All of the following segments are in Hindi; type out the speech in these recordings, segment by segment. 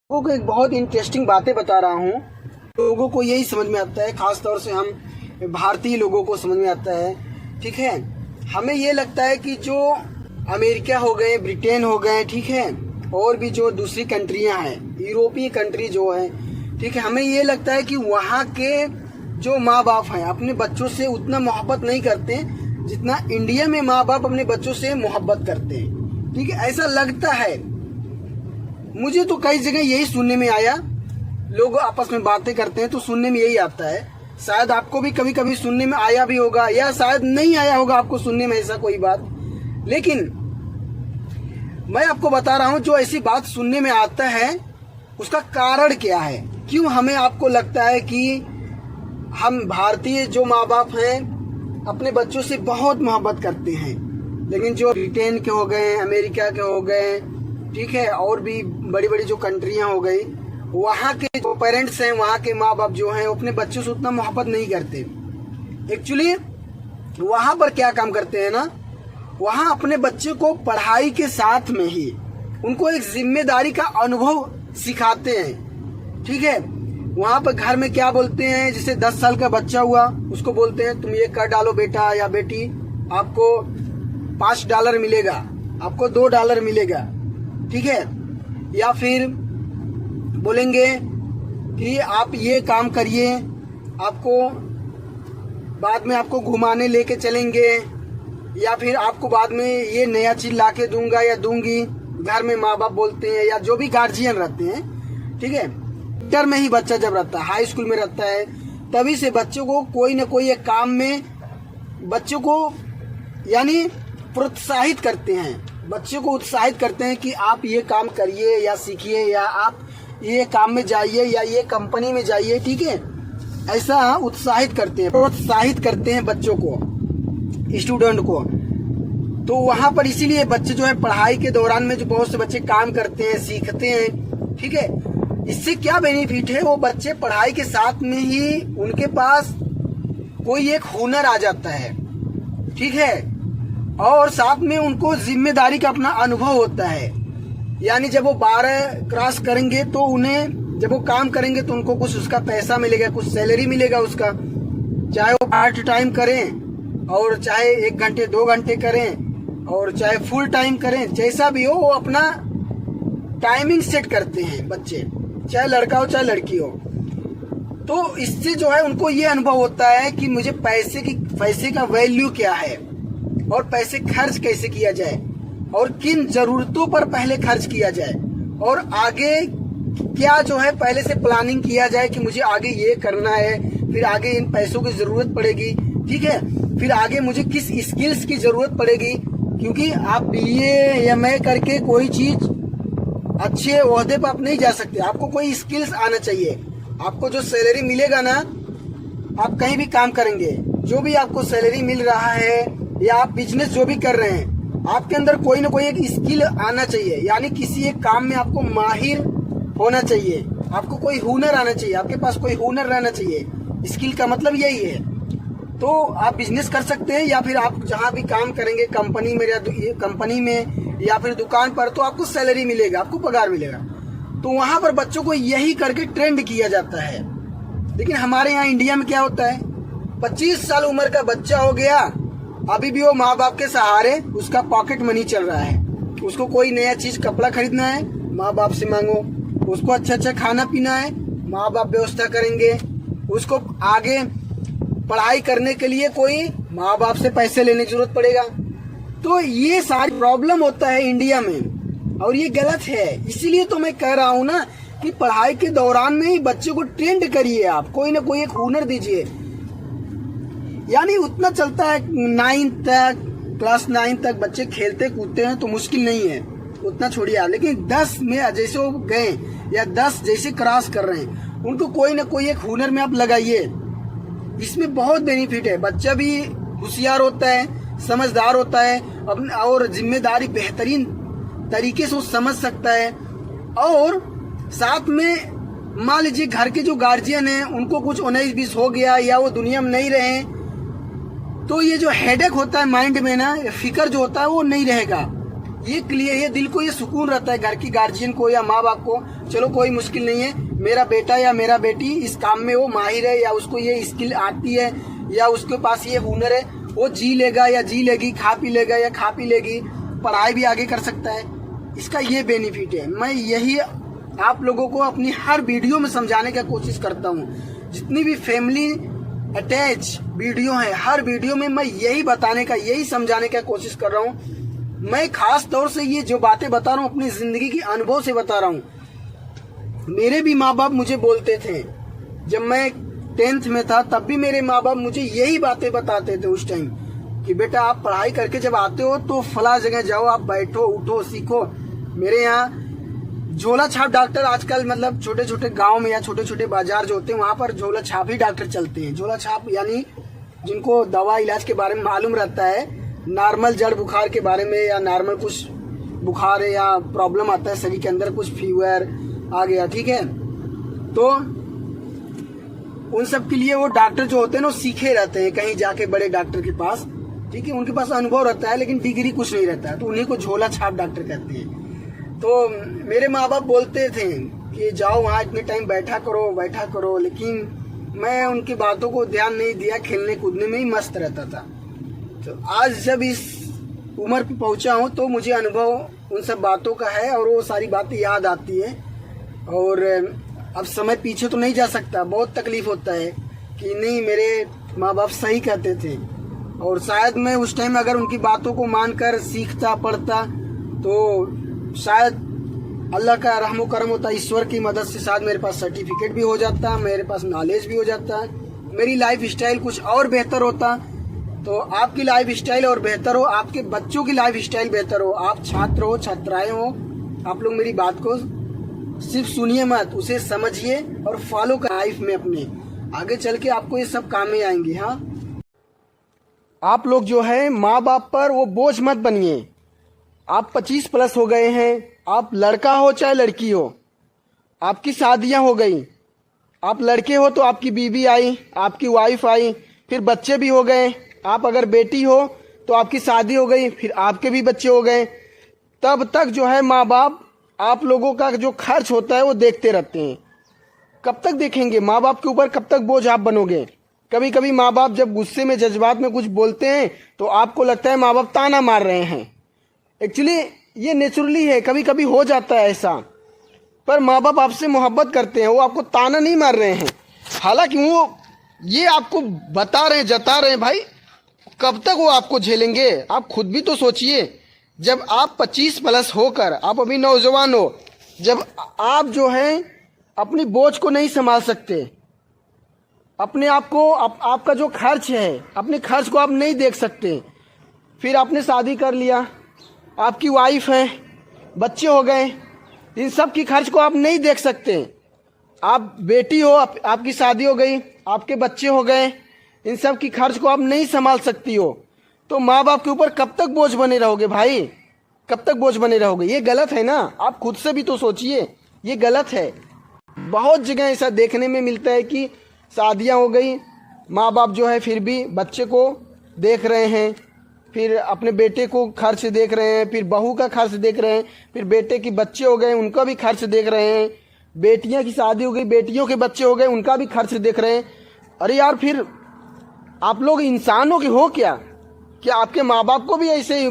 लोगों को एक बहुत इंटरेस्टिंग बातें बता रहा हूँ। लोगों को यही समझ में आता है, खास तौर से हम भारतीय लोगों को समझ में आता है। ठीक है, हमें ये लगता है कि जो अमेरिका हो गए, ब्रिटेन हो गए, ठीक है, और भी जो दूसरी कंट्रियां हैं, यूरोपीय कंट्री जो है, ठीक है, हमें ये लगता है कि वहाँ के जो माँ बाप हैं अपने बच्चों से उतना मोहब्बत नहीं करते जितना इंडिया में माँ बाप अपने बच्चों से मोहब्बत करते हैं। ठीक है, ऐसा लगता है। मुझे तो कई जगह यही सुनने में आया, लोग आपस में बातें करते हैं तो सुनने में यही आता है। शायद आपको भी कभी कभी सुनने में आया भी होगा, या शायद नहीं आया होगा आपको सुनने में ऐसा कोई बात। लेकिन मैं आपको बता रहा हूं, जो ऐसी बात सुनने में आता है उसका कारण क्या है, क्यों हमें आपको लगता है कि हम भारतीय जो माँ बाप हैं अपने बच्चों से बहुत मोहब्बत करते हैं, लेकिन जो ब्रिटेन के हो गए, अमेरिका के हो गए, ठीक है, और भी बड़ी बड़ी जो कंट्रियां हो गई, वहाँ के जो पेरेंट्स हैं, वहाँ के माँ बाप जो हैं, अपने बच्चों से उतना मोहब्बत नहीं करते। एक्चुअली वहाँ पर क्या काम करते हैं ना, वहाँ अपने बच्चे को पढ़ाई के साथ में ही उनको एक जिम्मेदारी का अनुभव सिखाते हैं। ठीक है, वहाँ पर घर में क्या बोलते हैं, जैसे 10 साल का बच्चा हुआ उसको बोलते हैं तुम ये कर डालो बेटा या बेटी, आपको $5 मिलेगा, आपको $2 मिलेगा। ठीक है, या फिर बोलेंगे कि आप ये काम करिए, आपको बाद में आपको घुमाने लेके चलेंगे, या फिर आपको बाद में ये नया चीज लाके दूंगा या दूंगी। घर में माँ बाप बोलते हैं या जो भी गार्जियन रहते हैं। ठीक है, इंटर में ही बच्चा जब रहता है, हाई स्कूल में रहता है, तभी से बच्चों को कोई न कोई एक काम में बच्चों को यानी प्रोत्साहित करते हैं, बच्चों को उत्साहित करते हैं कि आप ये काम करिए या सीखिए, या आप ये काम में जाइए या ये कंपनी में जाइए। ठीक है, ऐसा उत्साहित करते हैं, प्रोत्साहित करते हैं बच्चों को, स्टूडेंट को। तो वहाँ पर इसीलिए बच्चे जो है पढ़ाई के दौरान में जो बहुत से बच्चे काम करते हैं, सीखते हैं। ठीक है, इससे क्या बेनिफिट है, वो बच्चे पढ़ाई के साथ में ही उनके पास कोई एक हुनर आ जाता है। ठीक है, और साथ में उनको जिम्मेदारी का अपना अनुभव होता है। यानी जब वो 12 क्रॉस करेंगे तो उन्हें, जब वो काम करेंगे तो उनको कुछ उसका पैसा मिलेगा, कुछ सैलरी मिलेगा उसका, चाहे वो पार्ट टाइम करें और चाहे 1 घंटे 2 घंटे करें और चाहे फुल टाइम करें, जैसा भी हो वो अपना टाइमिंग सेट करते हैं बच्चे, चाहे लड़का हो चाहे लड़की हो। तो इससे जो है उनको ये अनुभव होता है कि मुझे पैसे का वैल्यू क्या है, और पैसे खर्च कैसे किया जाए, और किन जरूरतों पर पहले खर्च किया जाए, और आगे क्या जो है पहले से प्लानिंग किया जाए कि मुझे आगे ये करना है, फिर आगे इन पैसों की जरूरत पड़ेगी। ठीक है, फिर आगे मुझे किस स्किल्स की जरूरत पड़ेगी, क्योंकि आप BA MA करके कोई चीज अच्छे ओहदे पर आप नहीं जा सकते, आपको कोई स्किल्स आना चाहिए। आपको जो सैलरी मिलेगा ना, आप कहीं भी काम करेंगे, जो भी आपको सैलरी मिल रहा है या आप बिजनेस जो भी कर रहे हैं, आपके अंदर कोई ना कोई एक स्किल आना चाहिए, यानी किसी एक काम में आपको माहिर होना चाहिए, आपको कोई हुनर आना चाहिए, आपके पास कोई हुनर रहना चाहिए। स्किल का मतलब यही है। तो आप बिजनेस कर सकते हैं, या फिर आप जहाँ भी काम करेंगे, कंपनी में या फिर दुकान पर, तो आपको सैलरी मिलेगा, आपको पगार मिलेगा। तो वहाँ पर बच्चों को यही करके ट्रेंड किया जाता है। लेकिन हमारे यहाँ इंडिया में क्या होता है, 25 साल उम्र का बच्चा हो गया, अभी भी वो माँ बाप के सहारे उसका पॉकेट मनी चल रहा है। उसको कोई नया चीज कपड़ा खरीदना है, माँ बाप से मांगो, उसको अच्छा खाना पीना है, माँ बाप व्यवस्था करेंगे, उसको आगे पढ़ाई करने के लिए कोई माँ बाप से पैसे लेने की जरूरत पड़ेगा। तो ये सारी प्रॉब्लम होता है इंडिया में, और ये गलत है। इसीलिए तो मैं कह रहा हूँ ना कि पढ़ाई के दौरान में ही बच्चे को ट्रेंड करिए, आप कोई ना कोई एक हुनर दीजिए। यानी उतना चलता है 9 तक, क्लास 9 तक बच्चे खेलते कूदते हैं तो मुश्किल नहीं है, उतना छोड़िए आप। लेकिन 10 में जैसे वो गए या 10 जैसे क्रॉस कर रहे हैं, उनको कोई ना कोई एक हुनर में आप लगाइए। इसमें बहुत बेनिफिट है, बच्चा भी होशियार होता है, समझदार होता है, और जिम्मेदारी बेहतरीन तरीके से वो समझ सकता है। और साथ में मान लीजिए घर के जो गार्जियन हैं उनको कुछ 19-20 हो गया या वो दुनिया में नहीं रहे, तो ये जो हेडेक होता है माइंड में ना, फिकर जो होता है वो नहीं रहेगा। ये क्लियर, ये दिल को ये सुकून रहता है घर की गार्जियन को या माँ बाप को, चलो कोई मुश्किल नहीं है, मेरा बेटा या मेरा बेटी इस काम में वो माहिर है, या उसको ये स्किल आती है, या उसके पास ये हुनर है, वो जी लेगा या जी लेगी, खा पी लेगा या खा पी लेगी, पढ़ाई भी आगे कर सकता है। इसका ये बेनिफिट है। मैं यही आप लोगों को अपनी हर वीडियो में समझाने की कोशिश करता हूँ। जितनी भी फैमिली अटैच वीडियो है, हर वीडियो में मैं यही बताने का, यही समझाने का कोशिश कर रहा हूँ। मैं खास तौर से ये जो बातें बता रहा हूँ अपनी जिंदगी की अनुभव से बता रहा हूँ। मेरे भी माँ बाप मुझे बोलते थे, जब मैं 10th में था तब भी मेरे माँ बाप मुझे यही बातें बताते थे उस टाइम कि बेटा आप पढ़ाई करके जब आते हो तो फला जगह जाओ, आप बैठो उठो सीखो। मेरे यहाँ झोला छाप डॉक्टर आजकल मतलब छोटे छोटे गांव में या छोटे छोटे बाजार जो होते हैं वहां पर झोला छाप ही डॉक्टर चलते हैं। झोला छाप यानी जिनको दवा इलाज के बारे में मालूम रहता है, नॉर्मल जड़ बुखार के बारे में, या नॉर्मल कुछ बुखार है या प्रॉब्लम आता है शरीर के अंदर, कुछ फीवर आ गया, ठीक है, तो उन सब के लिए वो डॉक्टर जो होते हैं ना सीखे रहते हैं कहीं जाके बड़े डॉक्टर के पास, ठीक है, उनके पास अनुभव रहता है लेकिन डिग्री कुछ नहीं रहता है, तो उन्हीं को झोला छाप डॉक्टर कहते हैं। तो मेरे माँ बाप बोलते थे कि जाओ वहाँ इतने टाइम बैठा करो, लेकिन मैं उनकी बातों को ध्यान नहीं दिया, खेलने कूदने में ही मस्त रहता था। तो आज जब इस उम्र पे पहुंचा हूँ तो मुझे अनुभव उन सब बातों का है और वो सारी बातें याद आती है। और अब समय पीछे तो नहीं जा सकता, बहुत तकलीफ होता है कि नहीं मेरे माँ बाप सही कहते थे, और शायद मैं उस टाइम अगर उनकी बातों को मानकर सीखता पढ़ता तो शायद अल्लाह का रहमो करम होता, ईश्वर की मदद से शायद मेरे पास सर्टिफिकेट भी हो जाता, मेरे पास नॉलेज भी हो जाता, मेरी लाइफ स्टाइल कुछ और बेहतर होता। तो आपकी लाइफ स्टाइल और बेहतर हो, आपके बच्चों की लाइफ स्टाइल बेहतर हो, आप छात्र हो छात्राएं हो, आप लोग मेरी बात को सिर्फ सुनिए मत, उसे समझिए और फॉलो कर लाइफ में अपने, आगे चल के आपको ये सब काम में आएंगे। हाँ, आप लोग जो है माँ बाप पर वो बोझ मत बनिए। आप 25 प्लस हो गए हैं, आप लड़का हो चाहे लड़की हो, आपकी शादियां हो गई, आप लड़के हो तो आपकी बीवी आई, आपकी वाइफ आई, फिर बच्चे भी हो गए, आप अगर बेटी हो तो आपकी शादी हो गई, फिर आपके भी बच्चे हो गए, तब तक जो है माँ बाप आप लोगों का जो खर्च होता है वो देखते रहते हैं। कब तक देखेंगे? माँ बाप के ऊपर कब तक बोझ आप बनोगे? कभी कभी माँ बाप जब गुस्से में जज्बात में कुछ बोलते हैं तो आपको लगता है माँ बाप ताना मार रहे हैं। एक्चुअली ये नेचुरली है, कभी कभी हो जाता है ऐसा, पर माँ बाप आपसे मोहब्बत करते हैं, वो आपको ताना नहीं मार रहे हैं। हालांकि वो ये आपको बता रहे हैं, जता रहे हैं, भाई कब तक वो आपको झेलेंगे? आप खुद भी तो सोचिए, जब आप 25 प्लस होकर, आप अभी नौजवान हो, जब आप जो है अपनी बोझ को नहीं संभाल सकते, अपने आप को आपका जो खर्च है, अपने खर्च को आप नहीं देख सकते, फिर आपने शादी कर लिया, आपकी वाइफ है, बच्चे हो गए, इन सब की खर्च को आप नहीं देख सकते। आप बेटी हो, आपकी शादी हो गई, आपके बच्चे हो गए, इन सब की खर्च को आप नहीं संभाल सकती हो, तो माँ बाप के ऊपर कब तक बोझ बने रहोगे भाई? कब तक बोझ बने रहोगे? ये गलत है ना, आप खुद से भी तो सोचिए, ये गलत है। बहुत जगह ऐसा देखने में मिलता है कि शादियाँ हो गई, माँ बाप जो है फिर भी बच्चे को देख रहे हैं, फिर अपने बेटे को खर्च देख रहे हैं, फिर बहू का खर्च देख रहे हैं, फिर बेटे के बच्चे हो गए उनका भी खर्च देख रहे हैं, बेटियां की शादी हो गई, बेटियों के बच्चे हो गए उनका भी खर्च देख रहे हैं। अरे यार, फिर आप लोग इंसानों के हो क्या? क्या आपके माँ बाप को भी ऐसे ही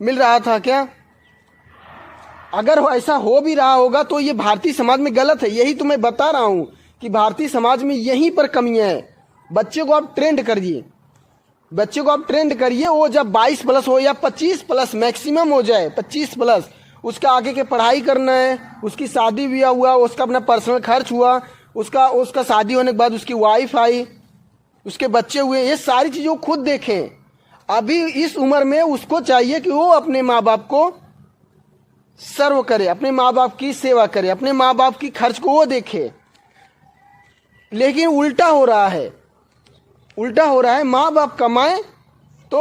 मिल रहा था क्या? अगर ऐसा हो भी रहा होगा तो ये भारतीय समाज में गलत है। यही तो मैं बता रहा हूँ कि भारतीय समाज में यहीं पर कमियां है। बच्चे को आप ट्रेंड करिए, बच्चे को आप ट्रेंड करिए, वो जब 22 प्लस हो या 25 प्लस मैक्सिमम हो जाए, 25 प्लस, उसका आगे के पढ़ाई करना है, उसकी शादी भी हुआ, उसका अपना पर्सनल खर्च हुआ, उसका शादी होने के बाद उसकी वाइफ आई, उसके बच्चे हुए, ये सारी चीज़ें वो खुद देखें। अभी इस उम्र में उसको चाहिए कि वो अपने माँ बाप को सर्व करे, अपने माँ बाप की सेवा करे, अपने माँ बाप की खर्च को वो देखे। लेकिन उल्टा हो रहा है, उल्टा हो रहा है। माँ बाप कमाए तो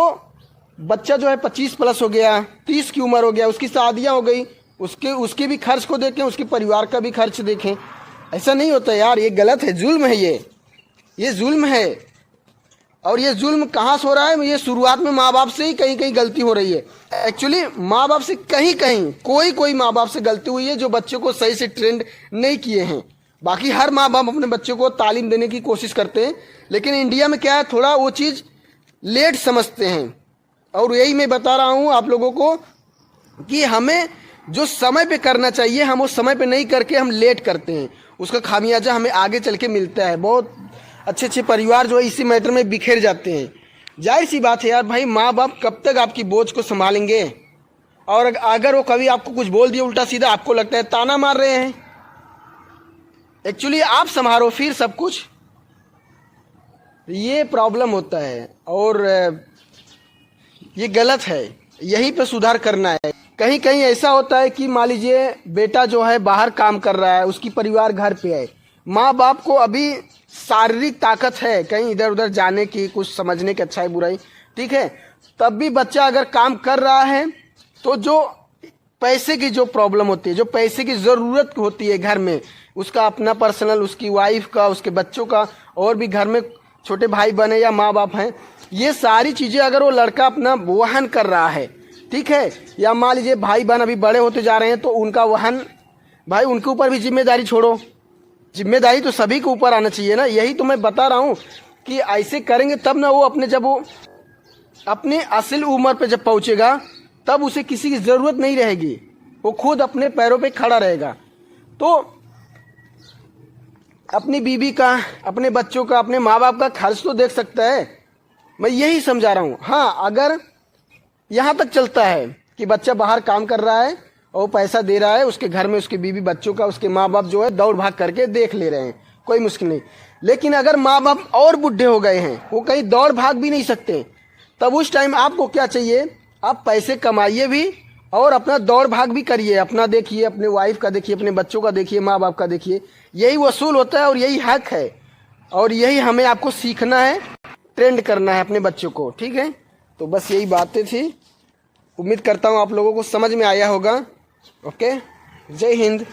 बच्चा जो है 25 प्लस हो गया, 30 की उम्र हो गया, उसकी शादियाँ हो गई, उसके भी खर्च को देखें, उसके परिवार का भी खर्च देखें। ऐसा नहीं होता यार, ये गलत है, जुल्म है, ये जुल्म है। और ये जुल्म कहाँ से हो रहा है? ये शुरुआत में माँ बाप से ही कहीं कहीं गलती हो रही है। एक्चुअली माँ बाप से कहीं कहीं कोई माँ बाप से गलती हुई है जो बच्चों को सही से ट्रेंड नहीं किए हैं। बाकी हर माँ बाप अपने बच्चों को तालीम देने की कोशिश करते हैं, लेकिन इंडिया में क्या है, थोड़ा वो चीज़ लेट समझते हैं। और यही मैं बता रहा हूँ आप लोगों को कि हमें जो समय पे करना चाहिए हम वो समय पे नहीं करके हम लेट करते हैं, उसका खामियाजा हमें आगे चल के मिलता है। बहुत अच्छे अच्छे परिवार जो है इसी मैटर में बिखर जाते हैं। जाहिर सी बात है यार भाई, माँ बाप कब तक आपकी बोझ को संभालेंगे? और अगर वो कभी आपको कुछ बोल दिए उल्टा सीधा, आपको लगता है ताना मार रहे हैं। एक्चुअली आप संभालो फिर सब कुछ, ये प्रॉब्लम होता है और ये गलत है। यहीं पे सुधार करना है। कहीं कहीं ऐसा होता है कि मान लीजिए बेटा जो है बाहर काम कर रहा है, उसकी परिवार घर पे है, माँ बाप को अभी शारीरिक ताकत है कहीं इधर उधर जाने की, कुछ समझने की, अच्छाई बुराई, ठीक है, तब भी बच्चा अगर काम कर रहा है तो जो पैसे की जो प्रॉब्लम होती है, जो पैसे की ज़रूरत होती है घर में, उसका अपना पर्सनल, उसकी वाइफ का, उसके बच्चों का, और भी घर में छोटे भाई बहन या माँ बाप हैं, ये सारी चीज़ें अगर वो लड़का अपना वहन कर रहा है, ठीक है, या मान लीजिए भाई बहन अभी बड़े होते जा रहे हैं तो उनका वहन, भाई उनके ऊपर भी जिम्मेदारी छोड़ो। जिम्मेदारी तो सभी के ऊपर आना चाहिए ना। यही तो मैं बता रहा हूँ कि ऐसे करेंगे तब ना वो अपने, जब वो अपने असल उम्र पे जब पहुँचेगा तब उसे किसी की ज़रूरत नहीं रहेगी, वो खुद अपने पैरों पे खड़ा रहेगा। तो अपनी बीवी का, अपने बच्चों का, अपने माँ बाप का खर्च तो देख सकता है। मैं यही समझा रहा हूँ। हाँ, अगर यहाँ तक चलता है कि बच्चा बाहर काम कर रहा है और पैसा दे रहा है, उसके घर में उसके बीवी बच्चों का, उसके माँ बाप जो है दौड़ भाग करके देख ले रहे हैं, कोई मुश्किल नहीं। लेकिन अगर माँ बाप और बुढ़े हो गए हैं, वो कहीं दौड़ भाग भी नहीं सकते, तब उस टाइम आपको क्या चाहिए? आप पैसे कमाइए भी और अपना दौड़ भाग भी करिए। अपना देखिए, अपने वाइफ का देखिए, अपने बच्चों का देखिए, माँ बाप का देखिए। यही वसूल होता है और यही हक है, और यही हमें आपको सीखना है, ट्रेंड करना है अपने बच्चों को, ठीक है। तो बस यही बातें थी। उम्मीद करता हूँ आप लोगों को समझ में आया होगा। ओके, जय हिंद।